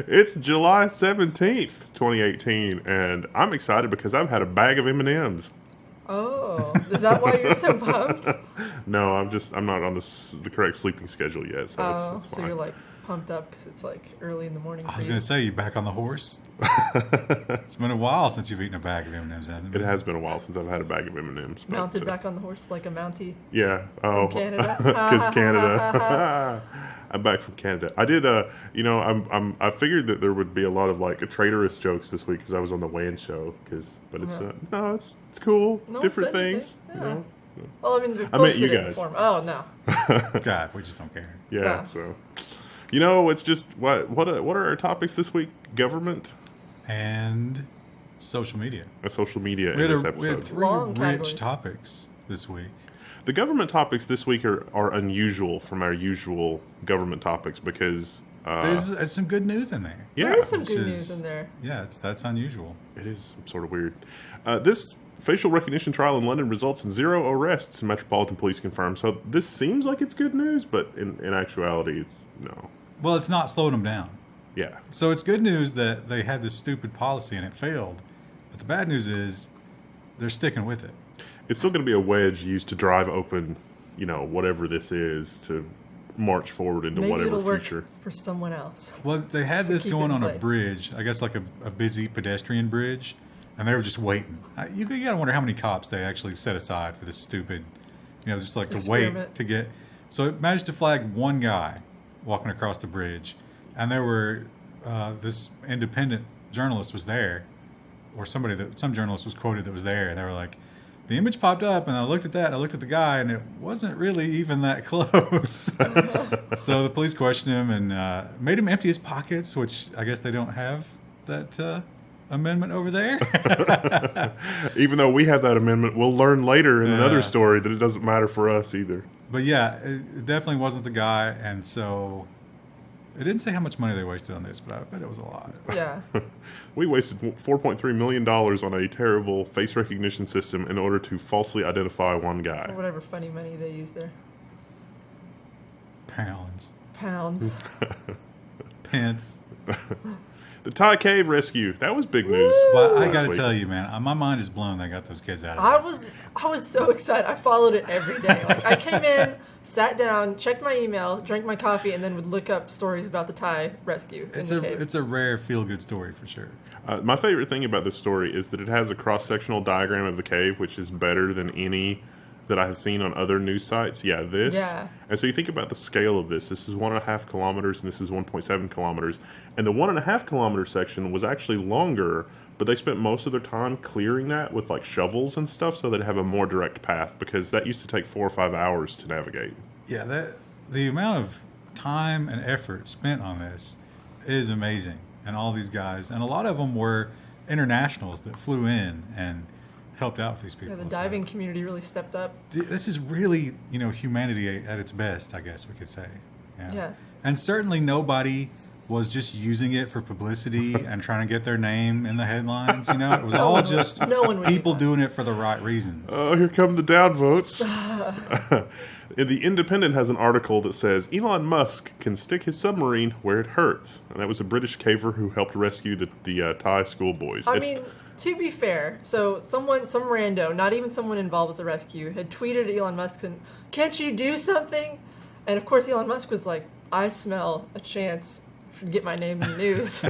It's July 17th, 2018, and I'm excited because I've had a bag of M&Ms. Oh, is that why you're so pumped? No, I'm not on the correct sleeping schedule yet, so Oh, it's so fine. you're like pumped up because it's like early in the morning I for was you. going to say, you back on the horse? It's been a while since you've eaten a bag of M&Ms, hasn't it? It has been a while since I've had a bag of M&Ms. but, Mounted back on the horse like a Mountie. Yeah. Oh, From Canada. because Canada. I'm back from Canada. I did. I figured that there would be a lot of like traitorous jokes this week because I was on the WAN show. But it's no, it's cool. No one Different said anything. things. Yeah. You know. Well, I mean, they I meant posted you it in guys. form. Oh, no. God, we just don't care. Yeah. Yeah. So, it's just what are our topics this week? Government And social media. and social media We in had, this we had episode. three Long rich categories. topics this week. The government topics this week are unusual from our usual government topics because There's some good news in there. yeah, There is some which good is- news in there. Yeah, that's unusual. it is sort of weird. This facial recognition trial in London results in 0 arrests, Metropolitan Police confirmed. So this seems like it's good news, but in actuality, it's no. Well, it's not slowing them down. Yeah. So it's good news that they had this stupid policy and it failed. But the bad news is they're sticking with it. It's still going to be a wedge used to drive open, whatever this is, to march forward into Maybe whatever it'll work future. for someone else. Well, they had this keep it going in on a place. bridge, I guess like a busy pedestrian bridge, and they were just waiting. You gotta wonder how many cops they actually set aside for this stupid, just like to wait Experiment. to get. So it managed to flag one guy walking across the bridge, and there were this independent journalist was there, or some journalist was quoted that was there, and they were like, the image popped up, and I looked at that, and I looked at the guy, and it wasn't really even that close. So the police questioned him and made him empty his pockets, which I guess they don't have that amendment over there. Even though we have that amendment, we'll learn later in another Yeah. story that it doesn't matter for us either. But yeah, it definitely wasn't the guy, and so it didn't say how much money they wasted on this, but I bet it was a lot. Yeah. We wasted $4.3 million on a terrible face recognition system in order to falsely identify one Or guy. whatever funny money they use there. Pounds, Pounds. pence. The Thai cave rescue. That was big news. But I last gotta week. tell you, man, my mind is blown. They got those kids out of I there. was so excited. I followed it every day. Like I came in, sat down, checked my email, drank my coffee, and then would look up stories about the Thai rescue in the cave. It's a rare feel good story for sure. My favorite thing about this story is that it has a cross-sectional diagram of the cave, which is better than any that I have seen on other news sites. Yeah, this. Yeah. And so you think about the scale of this. This is 1.5 kilometers, and this is 1.7 kilometers. And the 1.5 kilometer section was actually longer, but they spent most of their time clearing that with like shovels and stuff so they'd have a more direct path, because that used to take 4 or 5 hours to navigate. Yeah, the amount of time and effort spent on this is amazing. And all these guys, and a lot of them were internationals that flew in and helped out with these people. Yeah, the So diving community really stepped up. this is really, humanity at its best, I guess we could say. Yeah. And certainly nobody was just using it for publicity and trying to get their name in the headlines. It was all just No one would do people that. doing it for the right reasons. Oh, here come the downvotes. The Independent has an article that says Elon Musk can stick his submarine where it hurts. And that was a British caver who helped rescue the Thai schoolboys. I mean, to be fair, so some rando, not even someone involved with the rescue, had tweeted Elon Musk and, "Can't you do something?" And of course, Elon Musk was like, "I smell a chance to get my name in the news."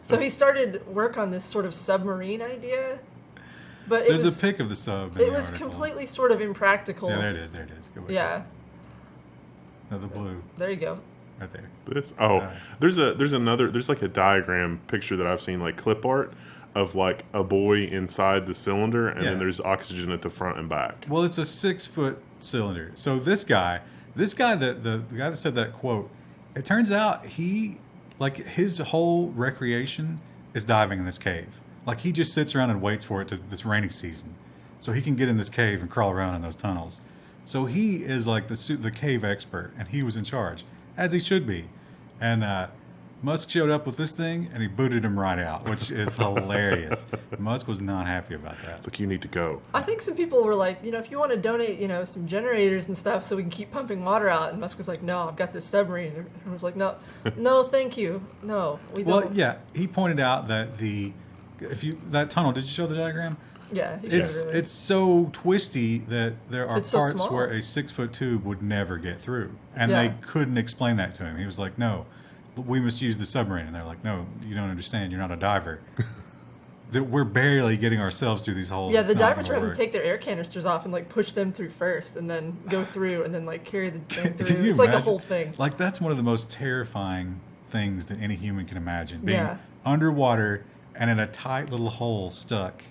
So he started work on this sort of submarine idea. But There's a pic of the sub in It the was article. completely sort of impractical. Yeah, there it is. There it is. Go with Yeah, it. No, the blue there you go. right there. This there's like a diagram picture that I've seen, like clip art of like a buoy inside the cylinder, and Yeah. then there's oxygen at the front and back. Well, it's a 6-foot cylinder. So this guy that the guy that said that quote, it turns out his whole recreation is diving in this cave. Like he just sits around and waits for it to this rainy season, so he can get in this cave and crawl around in those tunnels. So he is like the cave expert, and he was in charge, as he should be. And Musk showed up with this thing and he booted him right out, which is hilarious. Musk was not happy about that. It's like, you need to go. I think some people were like, if you want to donate, some generators and stuff so we can keep pumping water out. And Musk was like, no, I've got this submarine. And I was like, no, no, thank you. No, we don't. Well, yeah, he pointed out that that tunnel, did you show the diagram? Yeah, he showed it earlier. It's so twisty that there are It's so parts small. where a 6-foot tube would never get through. And Yeah. they couldn't explain that to him. He was like, no, we must use the submarine. And they're like, no, you don't understand. You're not a diver. That we're barely getting ourselves through these holes. Yeah, It's the not divers were gonna having to work. take their air canisters off and like push them through first, and then go through, and then like carry the thing Can through. you It's like a imagine? whole thing. Like, that's one of the most terrifying things that any human can imagine. Being Yeah. underwater and in a tight little hole stuck.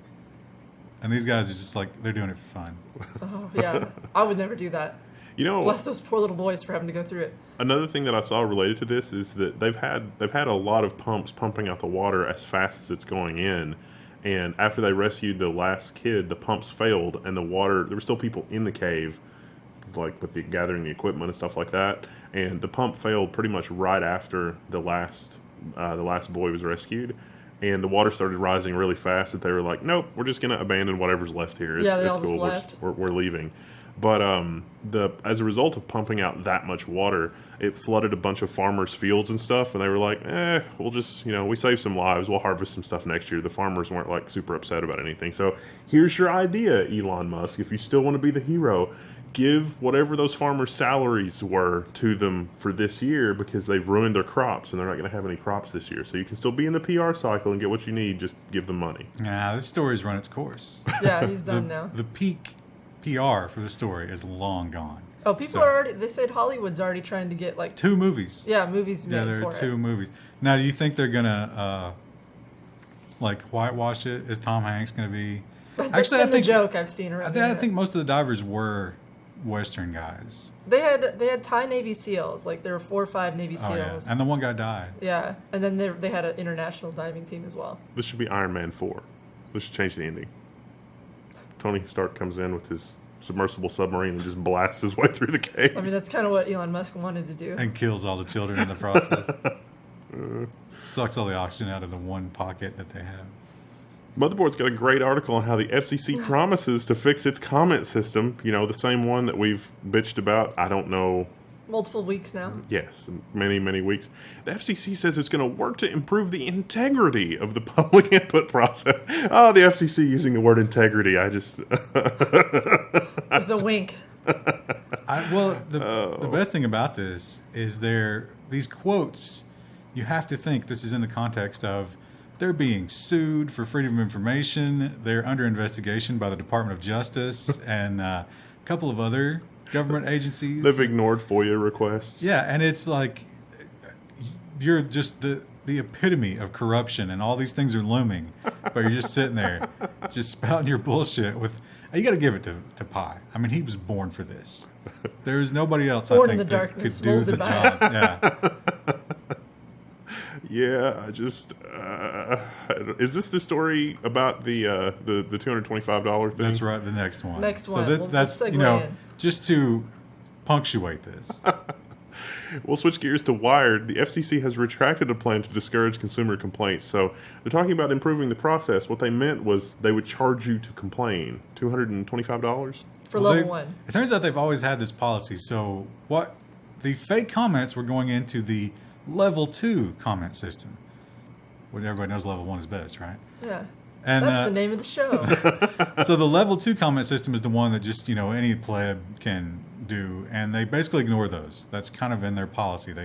And these guys are just like, they're doing it for fun. Oh yeah, I would never do that. Bless those poor little boys for having to go through it. Another thing that I saw related to this is that they've had a lot of pumps pumping out the water as fast as it's going in, and after they rescued the last kid, the pumps failed, and the water, there were still people in the cave, like with the gathering the equipment and stuff like that, and the pump failed pretty much right after the last boy was rescued. And the water started rising really fast that they were like, nope, we're just going to abandon whatever's left here. It's, Yeah, they it's all just cool. left. We're leaving. But as a result of pumping out that much water, it flooded a bunch of farmers' fields and stuff. And they were like, we'll just, we saved some lives. We'll harvest some stuff next year. The farmers weren't like super upset about anything. So here's your idea, Elon Musk. If you still want to be the hero, give whatever those farmers' salaries were to them for this year, because they've ruined their crops and they're not going to have any crops this year. So you can still be in the PR cycle and get what you need. Just give them money. Nah, this story's run its course. Yeah, he's done now. The peak PR for the story is long gone. Oh, people are already. They said Hollywood's already trying to get like 2 movies. Yeah, movies made Yeah, there for are 2 it. movies. Now, do you think they're gonna like whitewash it? Is Tom Hanks gonna be? That's been the joke I've seen around. I think most of the divers were Western guys. They had Thai Navy SEALs. Like there were 4 or 5 Navy Oh, yeah. SEAls. And the one guy died. Yeah, and then they had an international diving team as well. This should be Iron Man 4. This should change the ending. Tony Stark comes in with his submersible submarine and just blasts his way through the cave. I mean, that's kind of what Elon Musk wanted to do. And kills all the children in the process. Sucks all the oxygen out of the one pocket that they have. Motherboard's got a great article on how the FCC promises to fix its comment system. The same one that we've bitched about, I don't know. Multiple weeks now. Yes, many, many weeks. The FCC says it's going to work to improve the integrity of the public input process. Oh, the FCC using the word integrity. I just... With a wink. The best thing about this is these quotes, you have to think this is in the context of they're being sued for freedom of information. They're under investigation by the Department of Justice and a couple of other government agencies. They've ignored FOIA requests. Yeah, and it's like you're just the epitome of corruption, and all these things are looming, but you're just sitting there, just spouting your bullshit with. You got to give it to Pi. I mean, he was born for this. There is nobody else Born I in think the that darkness, could do the molded by job. Yeah. Yeah, I just is this the story about the $225 thing? That's right. The next one. Next one. So We'll that's segue in. just to punctuate this. We'll switch gears to Wired. The FCC has retracted a plan to discourage consumer complaints. So they're talking about improving the process. What they meant was they would charge you to complain. $225? For Well, level 1. It turns out they've always had this policy. So what the fake comments were going into the Level 2 comment system. Well, everybody knows Level 1 is best, right? Yeah. And That's the name of the show. so the Level 2 comment system is the one that just, any pleb can do, and they basically ignore those. That's kind of in their policy.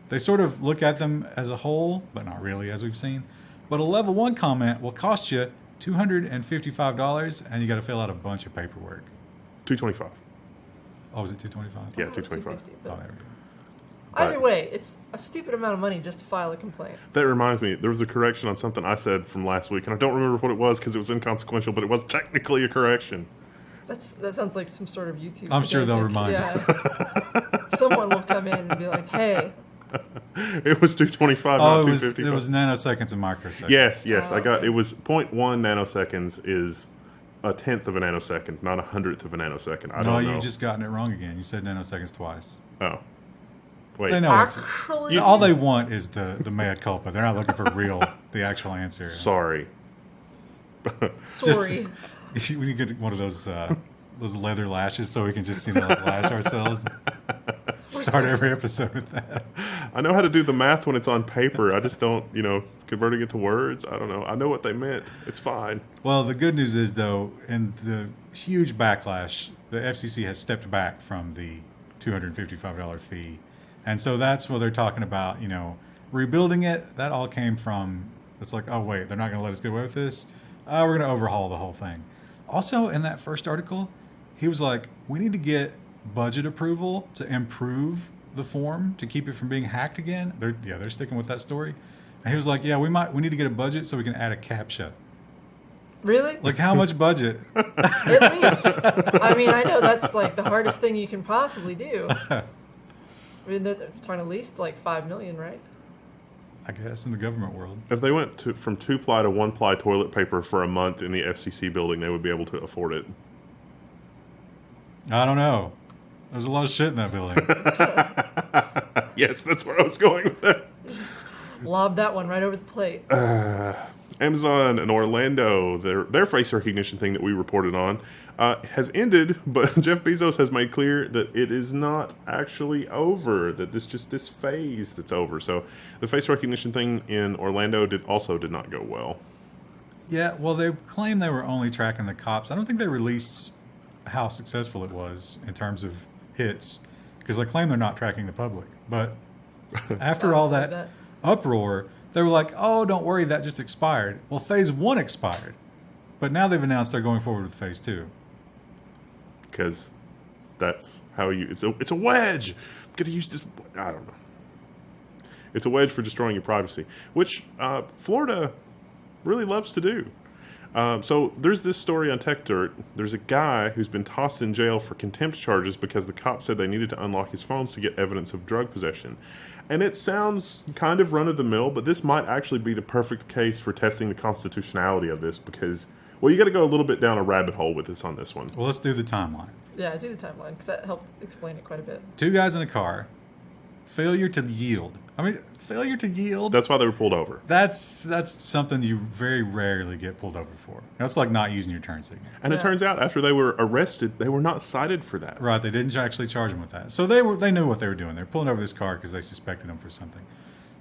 They sort of look at them as a whole, but not really, as we've seen. But a Level 1 comment will cost you $255, and you got to fill out a bunch of paperwork. $225. Oh, was it $225? Yeah, I thought it was $225. 250, but Oh, there we go. Either way, it's a stupid amount of money just to file a complaint. That reminds me, there was a correction on something I said from last week, and I don't remember what it was because it was inconsequential, but it was technically a correction. That sounds like some sort of YouTube. I'm sure they'll pedantic- remind us. Someone will come in and be like, "Hey, It was $225, Oh, not it was $255. nanoseconds and microseconds. Yes, Oh, I got okay. it was 0.1 nanoseconds is a tenth of a nanosecond, not a hundredth of a nanosecond. I No, don't know. you've just gotten it wrong again. You said nanoseconds twice. Oh. Wait. They know it's, Actually, all they want is the mea culpa. They're not looking for the actual answer. Sorry. sorry. We need to get one of those leather lashes so we can just like lash ourselves. Start every episode with that. I know how to do the math when it's on paper. I just don't, converting it to words. I don't know. I know what they meant. It's fine. Well, the good news is, though, in the huge backlash, the FCC has stepped back from the $255 fee. And so that's what they're talking about, rebuilding it. That all came from, it's like, oh, wait, they're not going to let us get away with this. We're going to overhaul the whole thing. Also, in that first article, he was like, we need to get budget approval to improve the form to keep it from being hacked again. They're sticking with that story. And he was like, yeah, we need to get a budget so we can add a CAPTCHA. Really? Like, how much budget? At least. I mean, I know that's like the hardest thing you can possibly do. I mean, they're talking at least like $5 million, right? I guess in the government world. If they went from 2-ply to 1-ply toilet paper for a month in the FCC building, they would be able to afford it. I don't know. There's a lot of shit in that building. Yes, that's where I was going with that. Just lob that one right over the plate. Amazon and Orlando, their face recognition thing that we reported on, has ended, but Jeff Bezos has made clear that it is not actually over, that this phase that's over. So the face recognition thing in Orlando did not go well. Yeah, well, they claim they were only tracking the cops. I don't think they released how successful it was in terms of hits, because they claim they're not tracking the public. But after all that uproar, they were like, oh, don't worry, that just expired. Well, phase 1 expired, but now they've announced they're going forward with phase 2. Because that's how it's a wedge. I'm going to use this, I don't know. It's a wedge for destroying your privacy, which Florida really loves to do. So there's this story on Tech Dirt. There's a guy who's been tossed in jail for contempt charges because the cops said they needed to unlock his phones to get evidence of drug possession. And it sounds kind of run-of-the-mill, but this might actually be the perfect case for testing the constitutionality of this because, well, you got to go a little bit down a rabbit hole with this on this one. Well, let's do the timeline. Yeah, do the timeline, because that helped explain it quite a bit. 2 guys in a car, failure to yield. Failure to yield. That's why they were pulled over. That's something you very rarely get pulled over for. That's like not using your turn signal. And it turns out after they were arrested, they were not cited for that. Right, they didn't actually charge them with that. So they knew what they were doing. They were pulling over this car because they suspected them for something.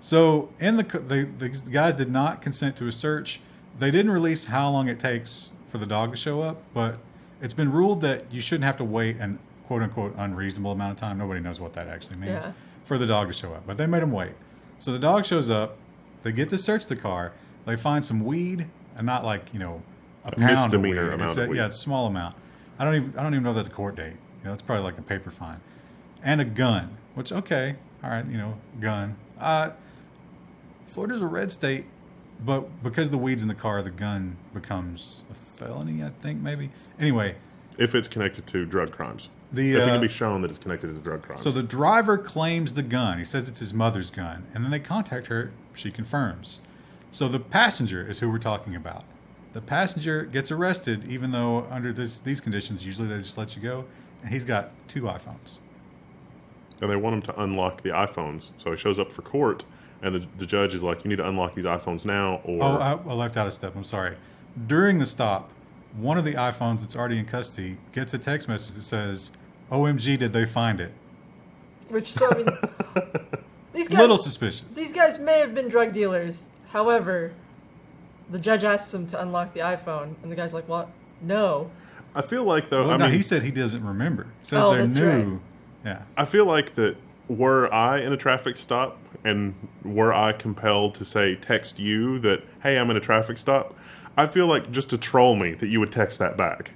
So the guys did not consent to a search. They didn't release how long it takes for the dog to show up, but it's been ruled that you shouldn't have to wait an quote-unquote unreasonable amount of time. Nobody knows what that actually means for the dog to show up. But they made them wait. So the dog shows up. They get to search the car. They find some weed, and not like a pound misdemeanor of weed. amount of weed. Yeah, it's a small amount. I don't even know if that's a court date. That's probably like a paper fine, and a gun. Which okay, all right, gun. Florida's a red state, but because the weed's in the car, the gun becomes a felony. I think maybe. Anyway, if it's connected to drug crimes. If it can be shown that it's connected to drug crimes. So the driver claims the gun. He says it's his mother's gun. And then they contact her. She confirms. So the passenger is who we're talking about. The passenger gets arrested, even though under these conditions, usually they just let you go. And he's got 2 iPhones. And they want him to unlock the iPhones. So he shows up for court, and the judge is like, you need to unlock these iPhones now, or... Oh, I left out a step. I'm sorry. During the stop, one of the iPhones that's already in custody gets a text message that says, OMG, did they find it? Which, so, I mean, these guys... Little suspicious. These guys may have been drug dealers. However, the judge asks him to unlock the iPhone, and the guy's like, what? No. I feel like, though... Well, he said he doesn't remember. He says they're that's new. Right. Yeah. I feel like that were I in a traffic stop, and were I compelled to say, text you that, hey, I'm in a traffic stop, I feel like just to troll me that you would text that back.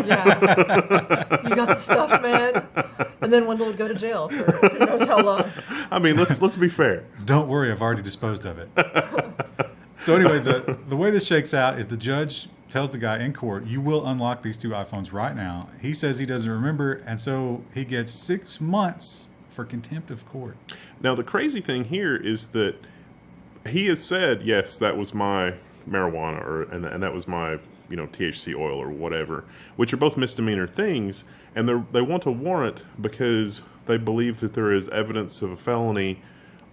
Yeah. You got the stuff, man. And then Wendell would go to jail for who knows how long. I mean, let's be fair. Don't worry, I've already disposed of it. So anyway, the way this shakes out is the judge tells the guy in court, you will unlock these 2 iPhones right now. He says he doesn't remember, and so he gets 6 months for contempt of court. Now, the crazy thing here is that he has said, yes, that was my marijuana, and that was my THC oil or whatever, which are both misdemeanor things, and they want a warrant because they believe that there is evidence of a felony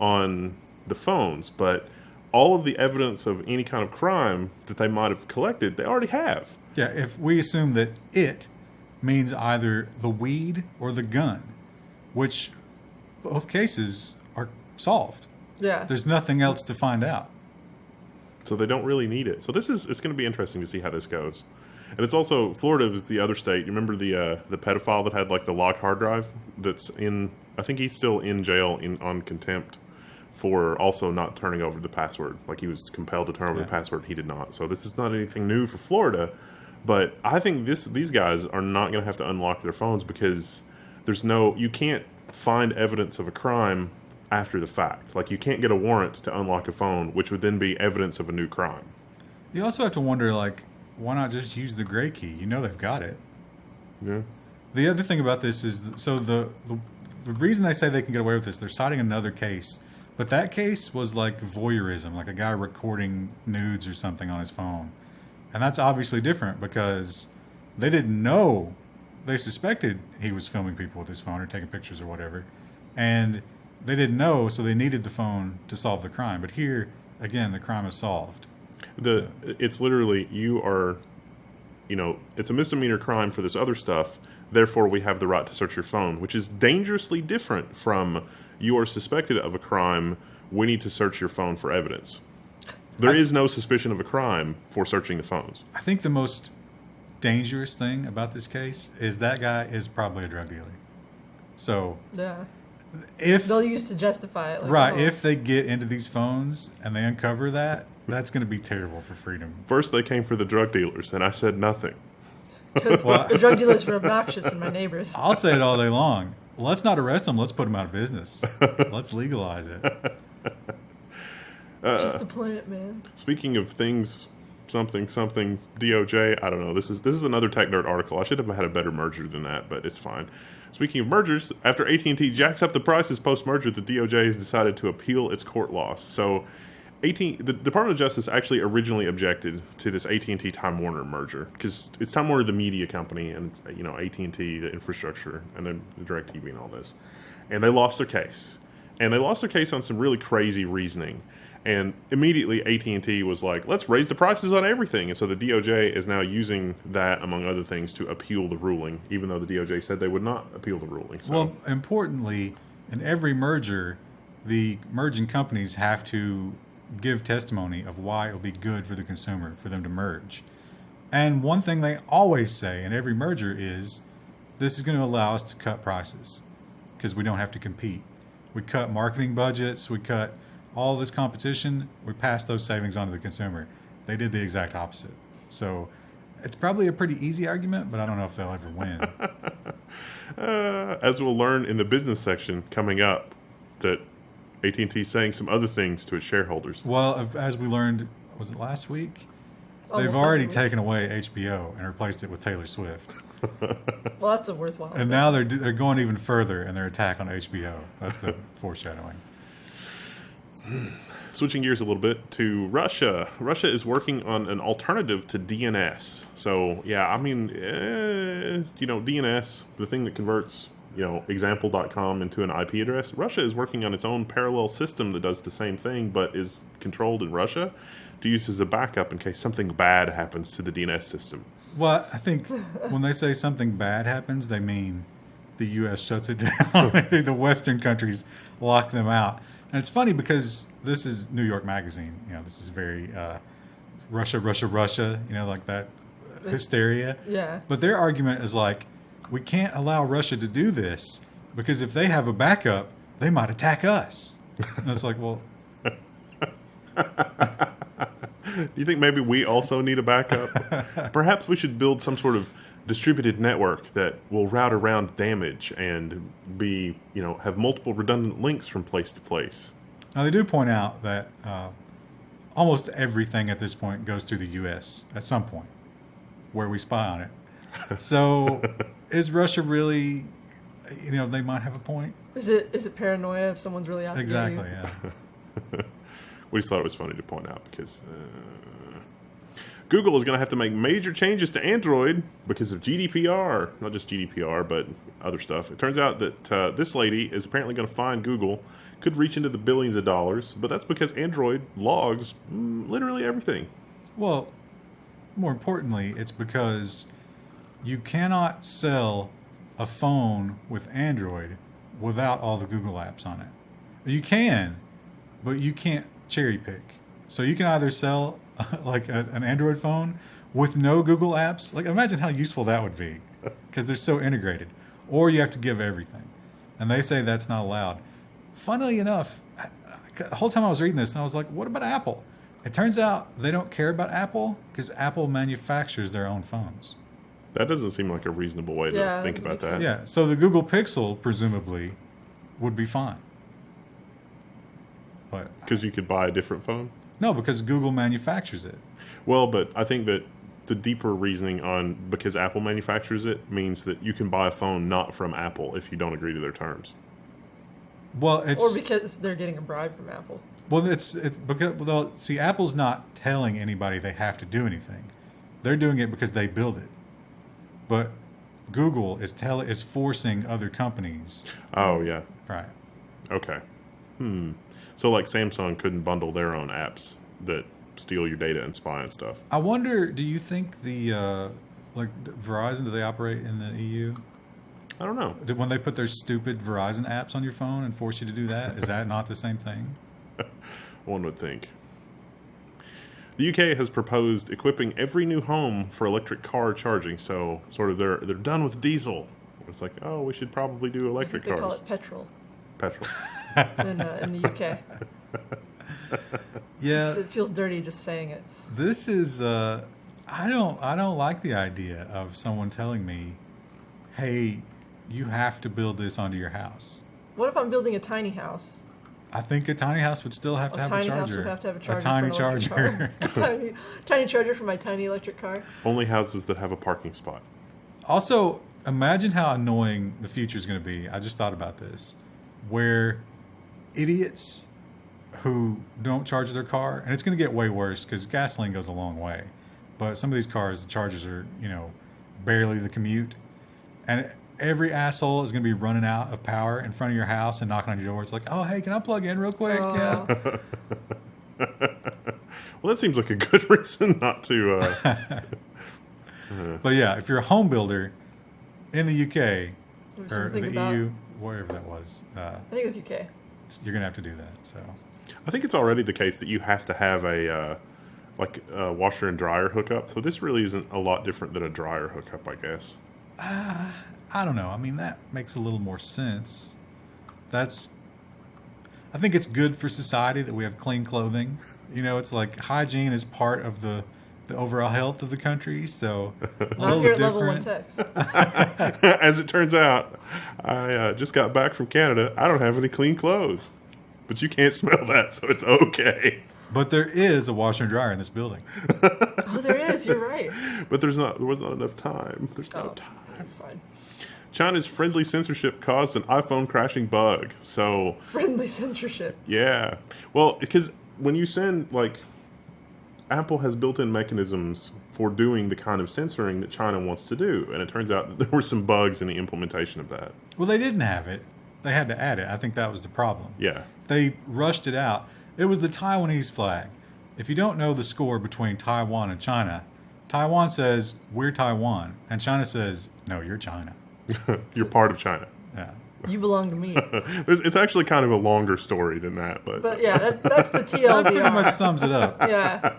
on the phones, but all of the evidence of any kind of crime that they might have collected, they already have. Yeah, if we assume that it means either the weed or the gun, which both cases are solved. Yeah. There's nothing else to find out. So they don't really need it. So it's going to be interesting to see how this goes. And it's also, Florida is the other state. You remember the pedophile that had like the locked hard drive that's in, I think he's still in jail on contempt for also not turning over the password. Like he was compelled to turn over the password. He did not. So this is not anything new for Florida. But I think these guys are not going to have to unlock their phones because you can't find evidence of a crime after the fact. Like you can't get a warrant to unlock a phone, which would then be evidence of a new crime. You also have to wonder, like, why not just use the gray key? They've got it. Yeah. The other thing about this is, the reason they say they can get away with this, they're citing another case. But that case was like voyeurism, like a guy recording nudes or something on his phone. And that's obviously different because they didn't know. They suspected he was filming people with his phone or taking pictures or whatever. And they didn't know, so they needed the phone to solve the crime. But here, again, the crime is solved. It's literally, it's a misdemeanor crime for this other stuff. Therefore, we have the right to search your phone, which is dangerously different from you are suspected of a crime. We need to search your phone for evidence. There is no suspicion of a crime for searching the phones. I think the most dangerous thing about this case is that guy is probably a drug dealer. So Yeah. if They'll use to justify it. Like, right, oh, if they get into these phones and they uncover that, that's going to be terrible for freedom. First, they came for the drug dealers, and I said nothing. Because the drug dealers were obnoxious and my neighbors. I'll say it all day long. Let's not arrest them. Let's put them out of business. Let's legalize it. It's just a plant, man. Speaking of things, something DOJ. I don't know. This is another Tech Nerd article. I should have had a better merger than that, but it's fine. Speaking of mergers, after AT&T jacks up the prices post-merger, the DOJ has decided to appeal its court loss. So, the Department of Justice actually originally objected to this AT&T Time Warner merger because it's Time Warner, the media company, and it's, AT&T, the infrastructure, and then the DirecTV and all this. And they lost their case. And they lost their case on some really crazy reasoning. And immediately AT&T was like, let's raise the prices on everything. And so the DOJ is now using that, among other things, to appeal the ruling, even though the DOJ said they would not appeal the ruling. So. Well, importantly, in every merger, the merging companies have to give testimony of why it will be good for the consumer for them to merge. And one thing they always say in every merger is, this is going to allow us to cut prices because we don't have to compete. We cut marketing budgets, we cut all this competition, we pass those savings on to the consumer. They did the exact opposite. So it's probably a pretty easy argument, but I don't know if they'll ever win. As we'll learn in the business section coming up, that AT&T is saying some other things to its shareholders. Well, as we learned, was it last week? Almost They've already every week. taken away HBO and replaced it with Taylor Swift. Well, that's a worthwhile. And now they're going even further in their attack on HBO. That's the foreshadowing. Switching gears a little bit to Russia. Russia is working on an alternative to DNS. So, yeah, I mean, DNS, the thing that converts, example.com into an IP address. Russia is working on its own parallel system that does the same thing, but is controlled in Russia to use as a backup in case something bad happens to the DNS system. Well, I think when they say something bad happens, they mean the U.S. shuts it down. The Western countries lock them out. And it's funny because this is New York Magazine. This is very Russia, like that hysteria. Yeah. But their argument is like, we can't allow Russia to do this because if they have a backup, they might attack us. And it's like, well... Do you think maybe we also need a backup? Perhaps we should build some sort of distributed network that will route around damage and be, have multiple redundant links from place to place. Now, they do point out that almost everything at this point goes to the U.S. at some point where we spy on it. So is Russia really, they might have a point? Is it paranoia if someone's really out to get you? Exactly, yeah. We just thought it was funny to point out because Google is going to have to make major changes to Android because of GDPR. Not just GDPR, but other stuff. It turns out that this lady is apparently going to fine Google. Could reach into the billions of dollars, but that's because Android logs literally everything. Well, more importantly, it's because you cannot sell a phone with Android without all the Google apps on it. You can, but you can't cherry pick. So you can either sell like an Android phone with no Google apps. Like, imagine how useful that would be, because they're so integrated. Or you have to give everything, and they say that's not allowed. Funnily enough, the whole time I was reading this, and I was like, what about Apple? It turns out they don't care about Apple because Apple manufactures their own phones. That doesn't seem like a reasonable way to think about that. Yeah, so the Google Pixel, presumably, would be fine. But because you could buy a different phone? No, because Google manufactures it. Well, but I think that the deeper reasoning on because Apple manufactures it means that you can buy a phone not from Apple if you don't agree to their terms. Well, it's or because they're getting a bribe from Apple. Well, it's because, well, see, Apple's not telling anybody they have to do anything. They're doing it because they build it. But Google is forcing other companies. Oh, yeah. Right. Okay. So like Samsung couldn't bundle their own apps that steal your data and spy and stuff. I wonder, do you think the Verizon, do they operate in the EU? I don't know. When they put their stupid Verizon apps on your phone and force you to do that, is that not the same thing? One would think. The UK has proposed equipping every new home for electric car charging. So sort of they're done with diesel. It's like, oh, we should probably do electric They cars. call it petrol Petrol. in the UK. Yeah. It feels dirty just saying it. This is I don't like the idea of someone telling me, hey, you have to build this onto your house. What if I'm building a tiny house? I think a tiny house would still have to have a charger. A tiny house would have to have a charger. A tiny for an electric charger. car. tiny charger for my tiny electric car. Only houses that have a parking spot. Also, imagine how annoying the future is going to be. I just thought about this, where idiots who don't charge their car, and it's going to get way worse because gasoline goes a long way, but some of these cars, the chargers are, barely the commute, and every asshole is going to be running out of power in front of your house and knocking on your door. It's like, oh, hey, can I plug in real quick? Yeah. Well, that seems like a good reason not to. But yeah, if you're a home builder in the UK or the about, EU, wherever that was, I think it was UK. You're going to have to do that. So I think it's already the case that you have to have a washer and dryer hookup. So this really isn't a lot different than a dryer hookup, I guess. I don't know. I mean, that makes a little more sense. I think it's good for society that we have clean clothing. It's like hygiene is part of the overall health of the country. So a little Here at different. Level1 Techs. As it turns out, I just got back from Canada. I don't have any clean clothes. But you can't smell that, so it's okay. But there is a washer and dryer in this building. Oh, there is. You're right. But there was not enough time. There's no time. Fine. China's friendly censorship caused an iPhone crashing bug. So Friendly censorship. yeah. Well, because when you send, Apple has built-in mechanisms for doing the kind of censoring that China wants to do. And it turns out that there were some bugs in the implementation of that. Well, they didn't have it. They had to add it. I think that was the problem. Yeah. They rushed it out. It was the Taiwanese flag. If you don't know the score between Taiwan and China, Taiwan says, we're Taiwan. And China says, no, you're China. You're part of China. Yeah. You belong to me. It's actually kind of a longer story than that. But yeah, that's the That pretty TLDR. much sums it up. Yeah.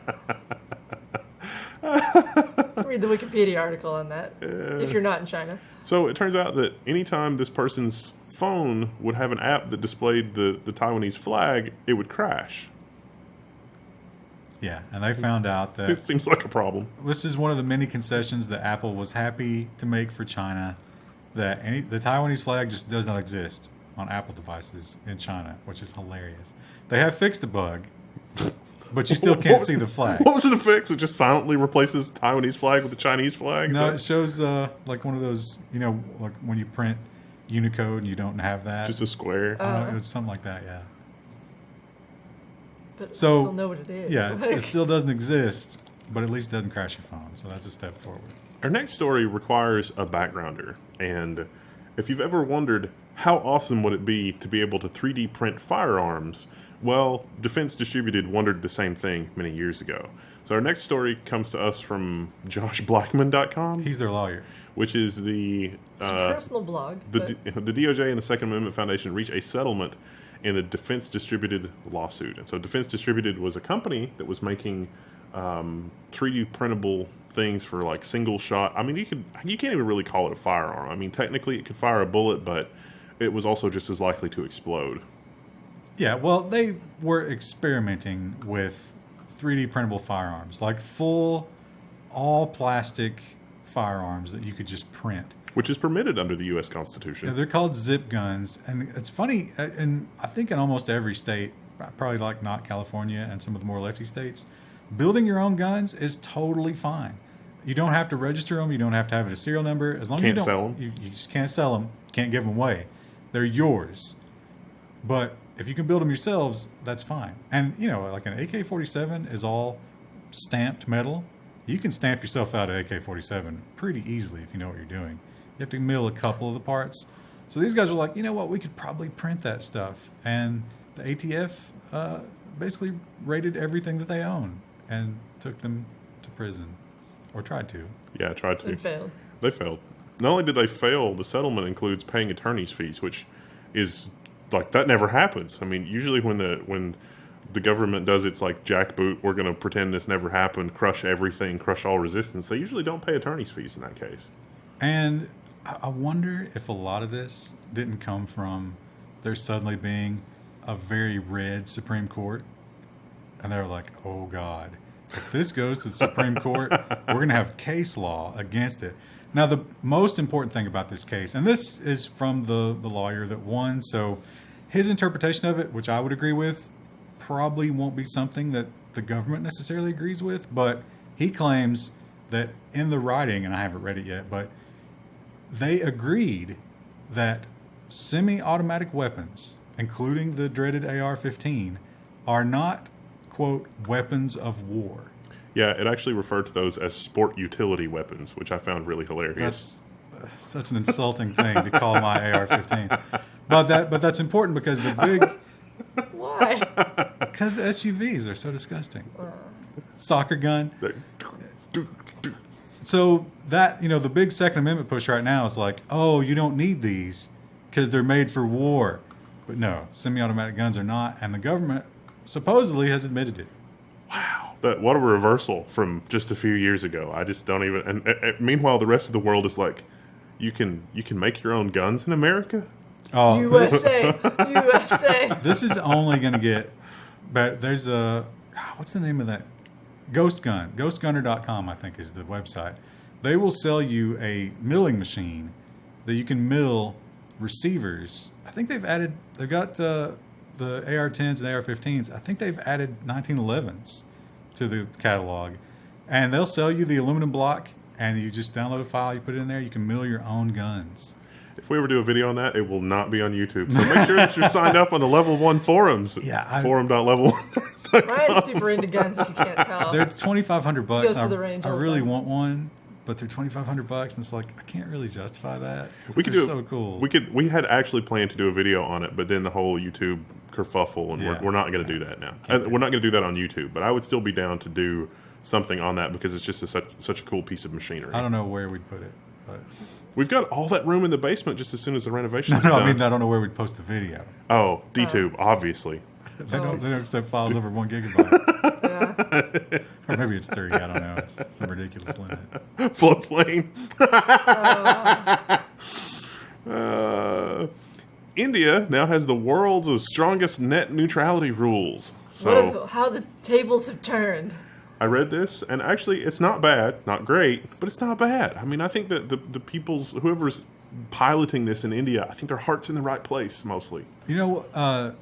Read the Wikipedia article on that if you're not in China. So it turns out that anytime this person's phone would have an app that displayed the Taiwanese flag, it would crash. Yeah, and they found out It that seems like a problem. this is one of the many concessions that Apple was happy to make for China, that the Taiwanese flag just does not exist on Apple devices in China, which is hilarious. They have fixed the bug, but you still can't see the flag. What was it to fix? It just silently replaces Taiwanese flag with the Chinese flag? No, it shows like one of those, like when you print Unicode and you don't have that. just a square. I don't know, it's something like that, yeah. But So, I still know what it is. Yeah, it still doesn't exist. but at least it doesn't crash your phone. So that's a step forward. Our next story requires a backgrounder, and if you've ever wondered how awesome would it be to be able to 3D print firearms, well, Defense Distributed wondered the same thing many years ago. So our next story comes to us from joshblackman.com. He's their lawyer. Which is the It's a personal blog. the DOJ and the Second Amendment Foundation reach a settlement in a Defense Distributed lawsuit. And so Defense Distributed was a company that was making 3D printable things for like single shot. I mean, you can't even really call it a firearm. I mean, technically it could fire a bullet, but it was also just as likely to explode. Yeah, well, they were experimenting with 3D printable firearms, like full, all plastic firearms that you could just print. Which is permitted under the U.S. Constitution. Yeah, they're called zip guns, and it's funny. And I think in almost every state, probably like not California and some of the more lefty states, building your own guns is totally fine. You don't have to register them. You don't have to have a serial number. As long as you don't sell them. You just can't sell them. Can't give them away. They're yours. But if you can build them yourselves, that's fine. And you know, like an AK-47 is all stamped metal. You can stamp yourself out an AK-47 pretty easily if you know what you're doing. You have to mill a couple of the parts. So these guys were like, you know what, we could probably print that stuff. And the ATF basically raided everything that they own and took them to prison. Or tried to. Yeah, tried to. And failed. They failed. Not only did they fail, the settlement includes paying attorney's fees, which is like that never happens. I mean, usually when the government does its like jackboot, we're going to pretend this never happened, crush everything, crush all resistance. They usually don't pay attorney's fees in that case. And I wonder if a lot of this didn't come from there suddenly being a very red Supreme Court. And they're like, oh God, if this goes to the Supreme Court, we're going to have case law against it. Now, the most important thing about this case, and this is from the lawyer that won, so his interpretation of it, which I would agree with, probably won't be something that the government necessarily agrees with, but he claims that in the writing, and I haven't read it yet, but they agreed that semi-automatic weapons, including the dreaded AR-15, are not, quote, weapons of war. Yeah, it actually referred to those as sport utility weapons, which I found really hilarious. That's such an insulting thing to call my AR-15. But that's important because the big... Why? Because SUVs are so disgusting. Soccer gun. So that, you know, the big Second Amendment push right now is like, oh, you don't need these because they're made for war. But no, semi-automatic guns are not, and the government supposedly has admitted it. Wow. What a reversal from just a few years ago. I just don't even... And meanwhile, the rest of the world is like, you can make your own guns in America? Oh, USA. USA. This is only going to get... But there's a... What's the name of that? Ghost Gun. Ghostgunner.com, I think, is the website. They will sell you a milling machine that you can mill receivers. I think they've got the AR-10s and AR-15s. I think they've added 1911s to the catalog. And they'll sell you the aluminum block, and you just download a file, you put it in there, you can mill your own guns. If we ever do a video on that, it will not be on YouTube. So make sure that you're signed up on the Level 1 forums. Yeah, Forum.level1. Ryan's super into guns, if you can't tell. They're $2,500. Goes to the range I all the really time. want one, but they're $2,500, and it's like I can't really justify that. We could They're do so cool. We had actually planned to do a video on it, but then the whole YouTube kerfuffle, and Yeah. we're not going to do that now. We're not going to do that on YouTube, but I would still be down to do something on that because it's just such a cool piece of machinery. I don't know where we'd put it, but We've got all that room in the basement just as soon as the renovation no, is done. I mean I don't know where we'd post the video. Oh, DTube, obviously. They don't accept files over 1 gigabyte, Yeah. or maybe it's 30. I don't know. It's some ridiculous limit. Floodplain. India now has the world's strongest net neutrality rules. So How the tables have turned. I read this, and actually, it's not bad, not great, but it's not bad. I mean, I think that the whoever's piloting this in India, I think their heart's in the right place mostly. You know,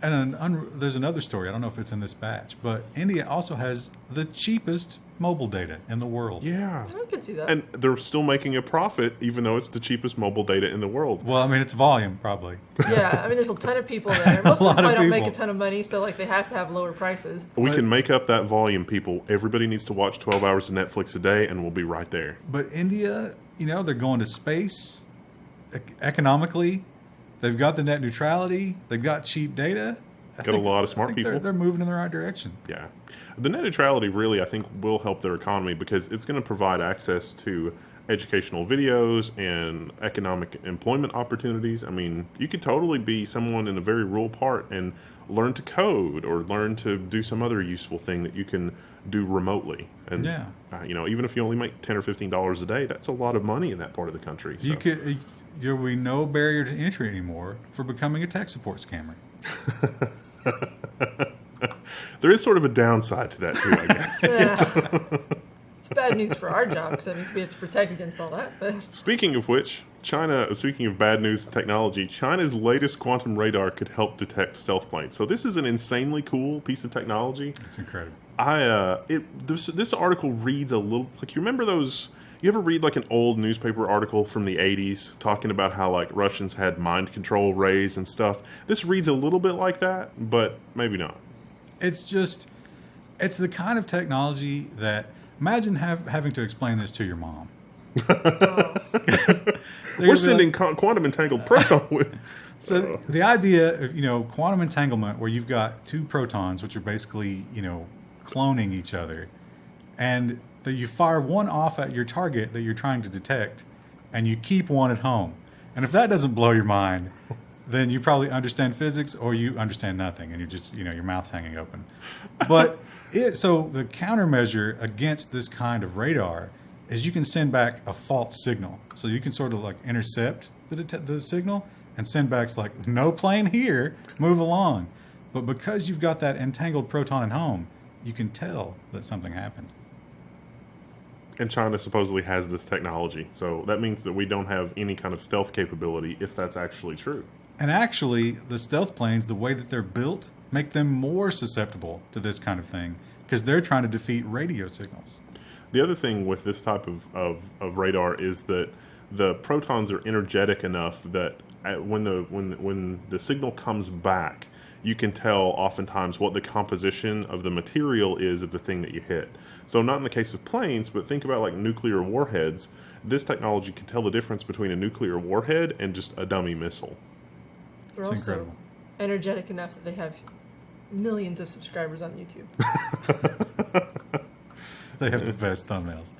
there's another story. I don't know if it's in this batch, but India also has the cheapest mobile data in the world. Yeah. I could see that. And they're still making a profit, even though it's the cheapest mobile data in the world. Well, I mean, it's volume, probably. Yeah, I mean, there's a ton of people there. Most of lot them of probably don't make a people. ton of money, so like they have to have lower prices. We can make up that volume, people. Everybody needs to watch 12 hours of Netflix a day, and we'll be right there. But India, they're going to space economically. They've got the net neutrality. They've got cheap data. Got a lot of smart people. They're moving in the right direction. Yeah. The net neutrality really, I think, will help their economy because it's going to provide access to educational videos and economic employment opportunities. I mean, you could totally be someone in a very rural part and learn to code or learn to do some other useful thing that you can do remotely. And, Yeah. Even if you only make $10 or $15 a day, that's a lot of money in that part of the country. So. There will be no barrier to entry anymore for becoming a tech support scammer. There is sort of a downside to that, too, I guess. Yeah. It's bad news for our job because that means we have to protect against all that. But Speaking of which, speaking of bad news technology, China's latest quantum radar could help detect stealth planes. So this is an insanely cool piece of technology. It's incredible. This article reads a little like you remember those. You ever read like an old newspaper article from the 80s talking about how like Russians had mind control rays and stuff? This reads a little bit like that, but maybe not. It's the kind of technology that imagine having to explain this to your mom. We're sending quantum entangled proton with. So the idea of quantum entanglement, where you've got two protons, which are basically cloning each other, and that you fire one off at your target that you're trying to detect, and you keep one at home. And if that doesn't blow your mind, then you probably understand physics or you understand nothing, and you just your mouth's hanging open. But so the countermeasure against this kind of radar is you can send back a false signal. So you can sort of like intercept the signal and send back like, no plane here, move along. But because you've got that entangled proton at home, you can tell that something happened. And China supposedly has this technology. So that means that we don't have any kind of stealth capability if that's actually true. And actually, the stealth planes, the way that they're built, make them more susceptible to this kind of thing because they're trying to defeat radio signals. The other thing with this type of radar is that the protons are energetic enough that when the signal comes back, you can tell oftentimes what the composition of the material is of the thing that you hit. So not in the case of planes, but think about like nuclear warheads. This technology can tell the difference between a nuclear warhead and just a dummy missile. they're It's also incredible. energetic enough that they have millions of subscribers on YouTube. They have the best thumbnails.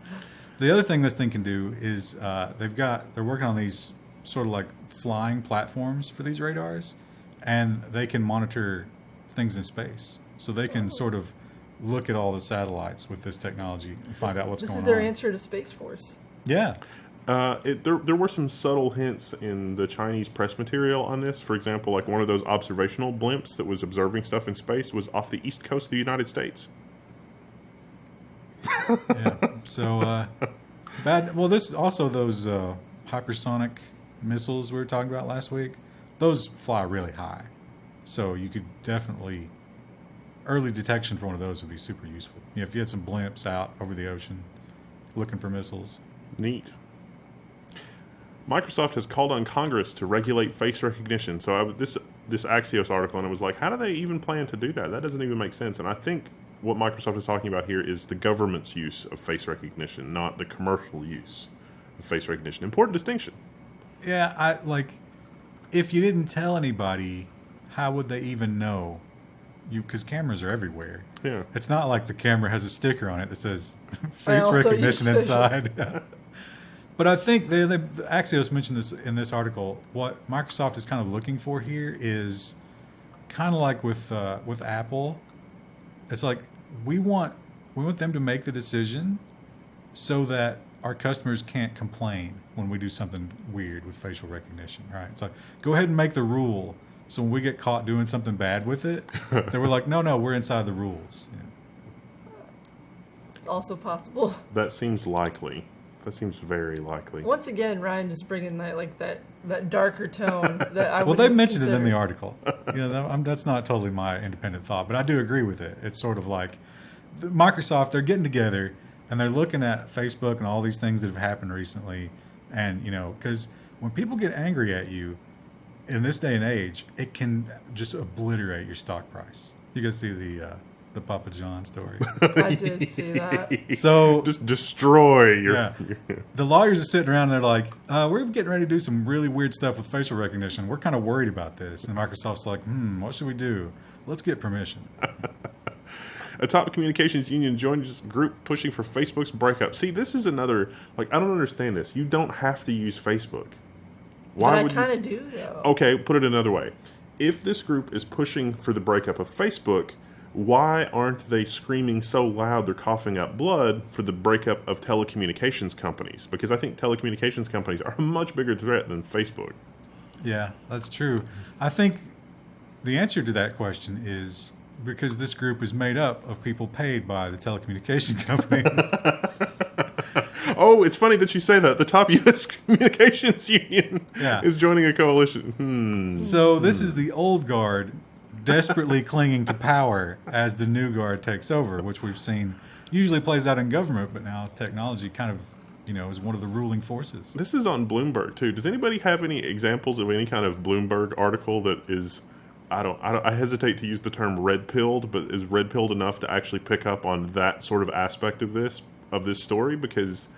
The other thing this thing can do is they're working on these sort of like flying platforms for these radars, and they can monitor things in space. So they can sort of look at all the satellites with this technology and find out what's going on. This is their answer to Space Force. Yeah. There were some subtle hints in the Chinese press material on this. For example, like one of those observational blimps that was observing stuff in space was off the east coast of the United States. Yeah. So bad. Well, this also those hypersonic missiles we were talking about last week. Those fly really high, so you could definitely early detection for one of those would be super useful. If you had some blimps out over the ocean looking for missiles. Neat. Microsoft has called on Congress to regulate face recognition. So this Axios article, and it was like, how do they even plan to do that? That doesn't even make sense. And I think what Microsoft is talking about here is the government's use of face recognition, not the commercial use of face recognition. Important distinction. Yeah, if you didn't tell anybody, how would they even know? Because cameras are everywhere. Yeah. It's not like the camera has a sticker on it that says face also recognition use facial. inside. But I think Axios mentioned this in this article. What Microsoft is kind of looking for here is kind of like with Apple. It's like we want them to make the decision so that our customers can't complain when we do something weird with facial recognition, right? It's like, go ahead and make the rule. So when we get caught doing something bad with it, then we're like, no, we're inside the rules. Yeah. It's also possible. That seems likely. That seems very likely. Once again, Ryan just bringing that darker tone that I Well, would they mentioned it in the article. That's not totally my independent thought, but I do agree with it. It's sort of like Microsoft, they're getting together And they're looking at Facebook and all these things that have happened recently. And, because when people get angry at you in this day and age, it can just obliterate your stock price. You guys see the Papa John story. I did see that. So just destroy your. Yeah. The lawyers are sitting around and they're like, we're getting ready to do some really weird stuff with facial recognition. We're kind of worried about this. And Microsoft's like, what should we do? Let's get permission. A top communications union joined this group pushing for Facebook's breakup. See, this is another, I don't understand this. You don't have to use Facebook. Why would I kind of do, though. Okay, put it another way. If this group is pushing for the breakup of Facebook, why aren't they screaming so loud they're coughing up blood for the breakup of telecommunications companies? Because I think telecommunications companies are a much bigger threat than Facebook. Yeah, that's true. I think the answer to that question is because this group is made up of people paid by the telecommunication companies. Oh, it's funny that you say that. The top U.S. communications union Yeah. is joining a coalition. So this is the old guard desperately clinging to power as the new guard takes over, which we've seen usually plays out in government, but now technology kind of, is one of the ruling forces. This is on Bloomberg, too. Does anybody have any examples of any kind of Bloomberg article that is... I hesitate to use the term red-pilled, but is red-pilled enough to actually pick up on that sort of aspect of this story? Because,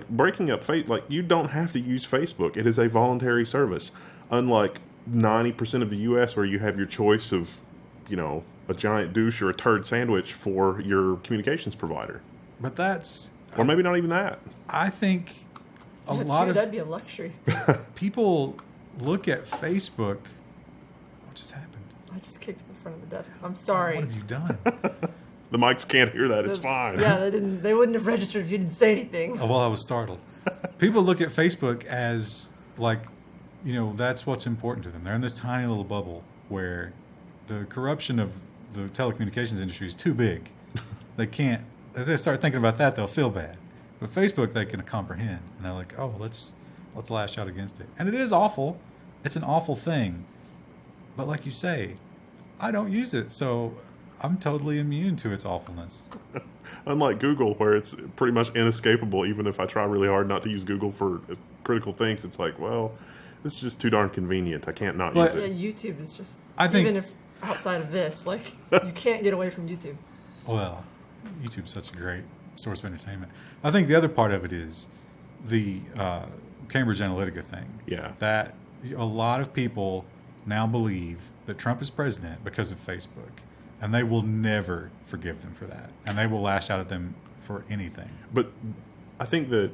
breaking up you don't have to use Facebook. It is a voluntary service. Unlike 90% of the U.S. where you have your choice of, a giant douche or a turd sandwich for your communications provider. But that's... Or maybe not even that. I think a Yeah, lot of that'd be a luxury. people look at Facebook... What just happened? I just kicked the front of the desk. I'm sorry. What have you done? The mics can't hear that. It's fine. Yeah, they wouldn't have registered if you didn't say anything. Oh, well, I was startled. People look at Facebook as that's what's important to them. They're in this tiny little bubble where the corruption of the telecommunications industry is too big. They can't. As they start thinking about that, they'll feel bad. But Facebook, they can comprehend, and they're like, "Oh, let's lash out against it." And it is awful. It's an awful thing. But like you say, I don't use it, so I'm totally immune to its awfulness. Unlike Google, where it's pretty much inescapable, even if I try really hard not to use Google for critical things, it's like, well, this is just too darn convenient. I can't not use Yeah, it. YouTube is just, I think- even if outside of this, you can't get away from YouTube. Well, YouTube's such a great source of entertainment. I think the other part of it is the Cambridge Analytica thing. Yeah. That a lot of people now believe that Trump is president because of Facebook, and they will never forgive them for that, and they will lash out at them for anything. But I think that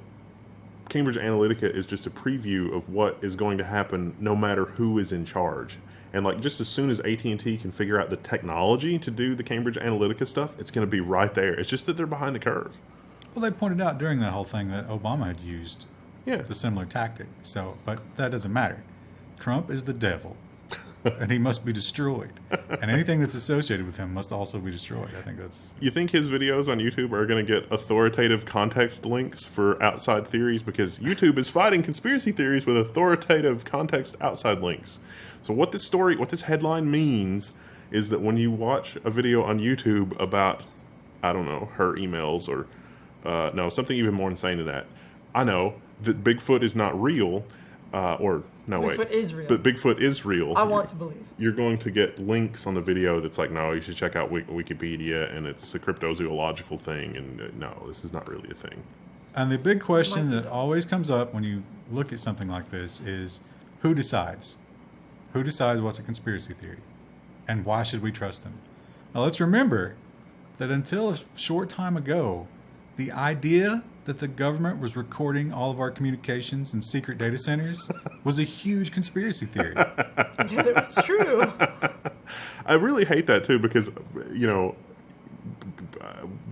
Cambridge Analytica is just a preview of what is going to happen no matter who is in charge. And just as soon as AT&T can figure out the technology to do the Cambridge Analytica stuff, it's going to be right there. It's just that they're behind the curve. Well, they pointed out during that whole thing that Obama had used the similar tactic. So, but that doesn't matter. Trump is the devil. And he must be destroyed. And anything that's associated with him must also be destroyed. I think that's... You think his videos on YouTube are going to get authoritative context links for outside theories? Because YouTube is fighting conspiracy theories with authoritative context outside links. So what this headline means is that when you watch a video on YouTube about, I don't know, her emails or, something even more insane than that. I know that Bigfoot is not real, Bigfoot is real. But Bigfoot is real. I want to believe. You're going to get links on the video that's like, no, you should check out Wikipedia, and it's a cryptozoological thing, and no, this is not really a thing. And the big question that always comes up when you look at something like this is, who decides? Who decides what's a conspiracy theory? And why should we trust them? Now, let's remember that until a short time ago, the idea that the government was recording all of our communications in secret data centers was a huge conspiracy theory. It was true. I really hate that too, because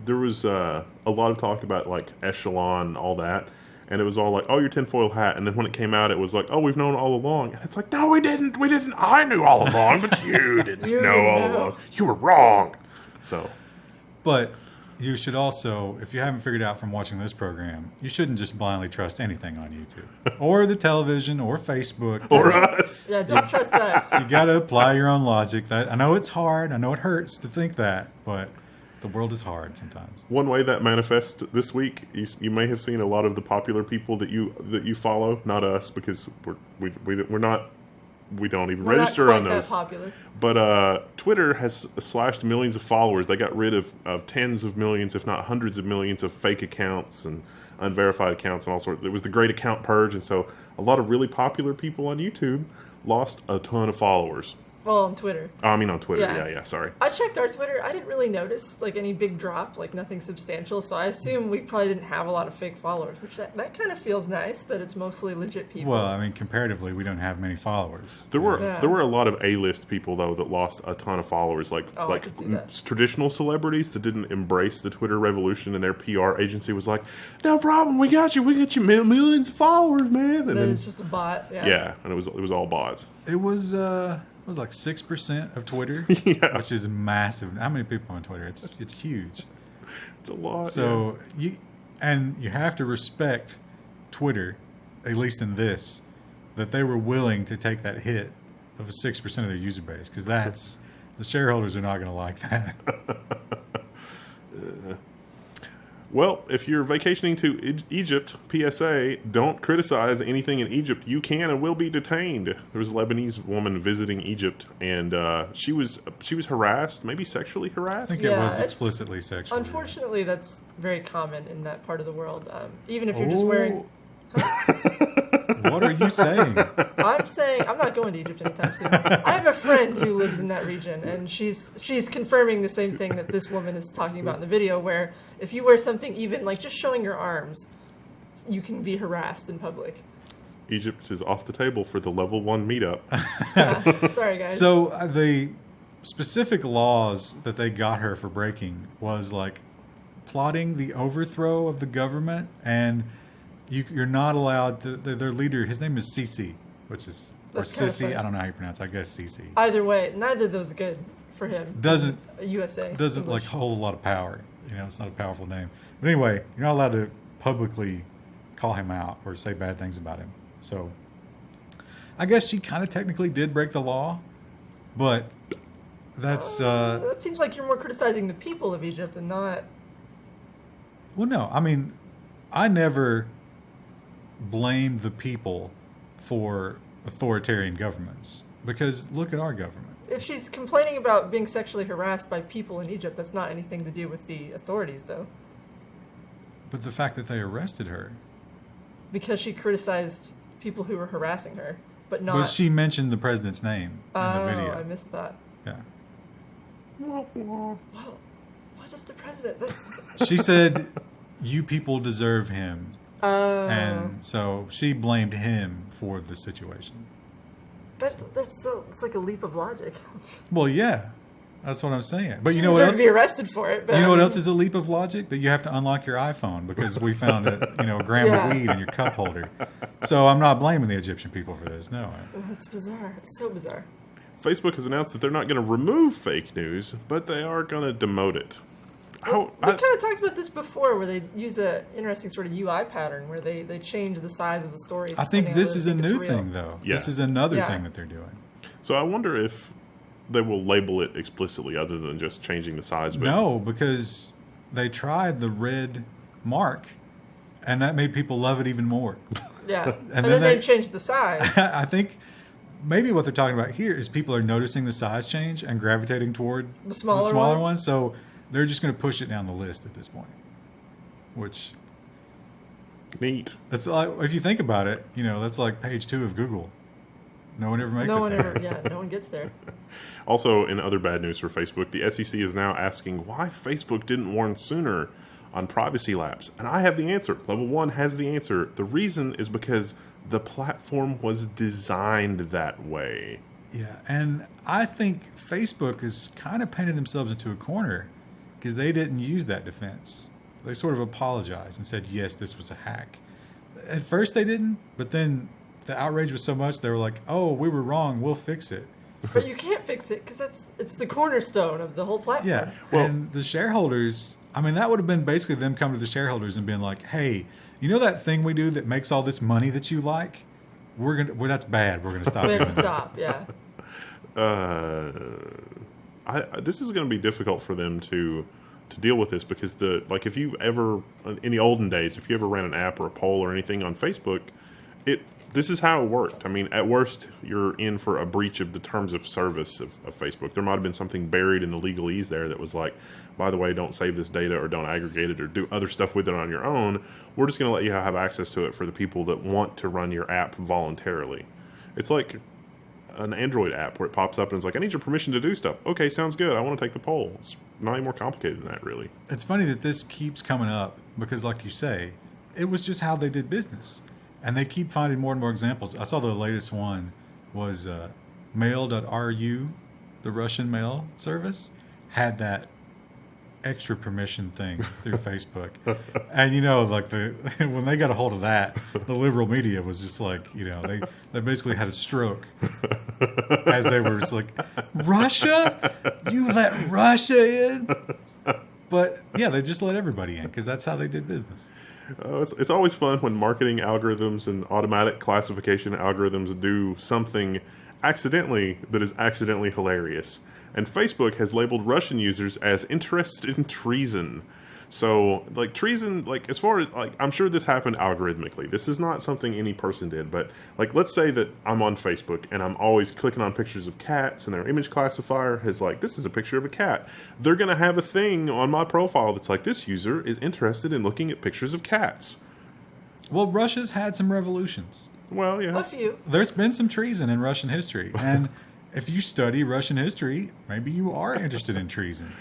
there was a lot of talk about Echelon and all that, and it was all like, oh, your tinfoil hat, and then when it came out, it was like, oh, we've known all along, and it's like, no, we didn't, I knew all along, but you didn't know all along, you were wrong. So, but you should also, if you haven't figured out from watching this program, you shouldn't just blindly trust anything on YouTube or the television or Facebook or us. Yeah, don't trust us. You got to apply your own logic. I know it's hard. I know it hurts to think that, but The world is hard sometimes. One way that manifests this week, you may have seen a lot of the popular people that you follow, not us, because we're not. We don't even We're register not on quite those. that popular. But Twitter has slashed millions of followers. They got rid of tens of millions, if not hundreds of millions, of fake accounts and unverified accounts and all sorts. It was the great account purge, and so a lot of really popular people on YouTube lost a ton of followers. Well, on Twitter. I mean on Twitter. Yeah. Yeah. Sorry. I checked our Twitter. I didn't really notice like any big drop, like nothing substantial. So I assume we probably didn't have a lot of fake followers, which that kind of feels nice that it's mostly legit people. Well, I mean, comparatively, we don't have many followers. There were Yeah. there were a lot of A-list people though that lost a ton of followers, like I could see that. traditional celebrities that didn't embrace the Twitter revolution, and their PR agency was like, "No problem, we got you millions of followers, man." and then it's just a bot. yeah, and it was all bots. It was like 6% of Twitter, Yeah. which is massive. How many people on Twitter? It's huge. It's a lot. So you have to respect Twitter, at least in this, that they were willing to take that hit of a 6% of their user base, because that's the shareholders are not going to like that. Well, if you're vacationing to Egypt, PSA, don't criticize anything in Egypt. You can and will be detained. There was a Lebanese woman visiting Egypt, and she was harassed, maybe sexually I harassed. think Yeah, it was it's- explicitly sexual. Unfortunately, that's very common in that part of the world. Even if you're just wearing. What are you saying? I'm saying I'm not going to Egypt anytime soon. I have a friend who lives in that region, and she's confirming the same thing that this woman is talking about in the video, where if you wear something even like just showing your arms, you can be harassed in public. Egypt is off the table for the Level 1 meetup. Yeah, sorry guys. So the specific laws that they got her for breaking was like plotting the overthrow of the government, and you're not allowed to. Their leader, his name is Sisi, which is or That's kinda Sisi. funny. I don't know how you pronounce it. I guess Sisi. Either way, neither of those are good for him. Doesn't USA doesn't like English. hold a lot of power. You know, it's not a powerful name. But anyway, you're not allowed to publicly call him out or say bad things about him. So I guess she kind of technically did break the law, but that's That seems like you're more criticizing the people of Egypt and not. well, no. I mean, I never blame the people for authoritarian governments, because look at our government. If she's complaining about being sexually harassed by people in Egypt, that's not anything to do with the authorities, though. But the fact that they arrested her, Because she criticized people who were harassing her, but not. but she mentioned the president's name in the video. I missed that. Yeah. Wow. What is the president? That's, She said, "You people deserve him," and Oh. so she blamed him for the situation. That's so. It's like a leap of logic. Well, yeah, that's what I'm saying. But She you know what deserved else? to be arrested for it. But You know I what mean, else is a leap of logic? That you have to unlock your iPhone because we found a gram Yeah. of weed in your cup holder. So I'm not blaming the Egyptian people for this. No. It's bizarre. It's so bizarre. Facebook has announced that they're not going to remove fake news, but they are going to demote it. We kind of talked about this before, where they use a interesting sort of UI pattern where they change the size of the stories. I think depending on this whether is they a think it's new real. thing, though. Yeah. This is another Yeah. thing that they're doing. So I wonder if they will label it explicitly other than just changing the size. But No, because they tried the red mark, and that made people love it even more. Yeah, And and then then they- they've changed the size. I think maybe what they're talking about here is people are noticing the size change and gravitating toward The smaller ones? So they're just going to push it down the list at this point. Which, neat. that's like, if you think about it, that's like page 2 of Google. No one ever makes it No one there. ever. Yeah, no one gets there. Also, in other bad news for Facebook, the SEC is now asking why Facebook didn't warn sooner on privacy lapse. And I have the answer. Level 1 has the answer. The reason is because the platform was designed that way. Yeah, and I think Facebook has kind of painted themselves into a corner because they didn't use that defense. They sort of apologized and said, yes, this was a hack. At first they didn't, but then the outrage was so much, they were like, oh, we were wrong, we'll fix it. But you can't fix it because it's the cornerstone of the whole platform. Yeah, Well- and the shareholders, I mean, that would have been basically them coming to the shareholders and being like, hey, you know that thing we do that makes all this money that you like? That's bad. We're gonna stop We doing have to that. stop. Yeah. This is going to be difficult for them to to deal with this, because if you ever, in the olden days, if you ever ran an app or a poll or anything on Facebook, this is how it worked. I mean, at worst, you're in for a breach of the terms of service of Facebook. There might have been something buried in the legalese there that was like, by the way, don't save this data or don't aggregate it or do other stuff with it on your own. We're just going to let you have access to it for the people that want to run your app voluntarily. It's like an Android app where it pops up and it's like, I need your permission to do stuff. Okay, sounds good. I want to take the poll. It's not any more complicated than that, really. It's funny that this keeps coming up because, like you say, it was just how they did business. And they keep finding more and more examples. I saw the latest one was mail.ru, the Russian mail service, had that extra permission thing through Facebook. And, when they got a hold of that, the liberal media was just like, they basically had a stroke as they were just like, Russia? You let Russia in? But, yeah, they just let everybody in because that's how they did business. It's always fun when marketing algorithms and automatic classification algorithms do something accidentally that is accidentally hilarious. And Facebook has labeled Russian users as interested in treason. So, treason, as far as, I'm sure this happened algorithmically. This is not something any person did. But, let's say that I'm on Facebook and I'm always clicking on pictures of cats and their image classifier has, this is a picture of a cat. They're going to have a thing on my profile that's like, this user is interested in looking at pictures of cats. Well, Russia's had some revolutions. Well, yeah. A few. There's been some treason in Russian history. And if you study Russian history, maybe you are interested in treason.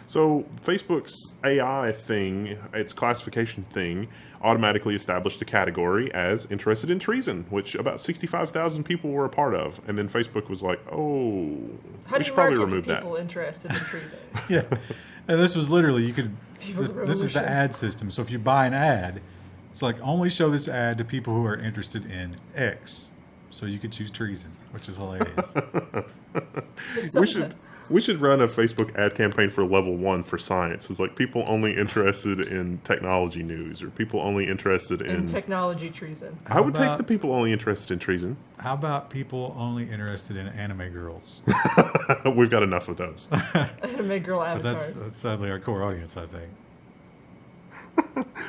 So Facebook's AI thing, its classification thing, automatically established a category as interested in treason, which about 65,000 people were a part of. And then Facebook was like, oh, we should probably remove that. People interested in treason? Yeah. And this was literally, this is the Revolution. ad system. So if you buy an ad, it's like, only show this ad to people who are interested in X. So you could choose treason, which is hilarious. We should run a Facebook ad campaign for Level 1 for science. It's like people only interested in technology news or people only interested in technology treason. I would take the people only interested in treason. How about people only interested in anime girls? We've got enough of those. Anime girl But avatars. that's sadly our core audience, I think.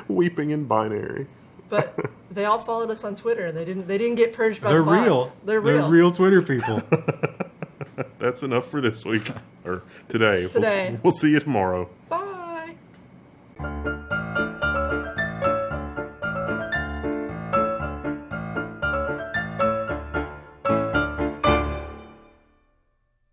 Weeping in binary. But they all followed us on Twitter, and they didn't get purged by They're the bots. real. They're real. They're real Twitter people. That's enough for this week or today. Today. We'll see you tomorrow. Bye.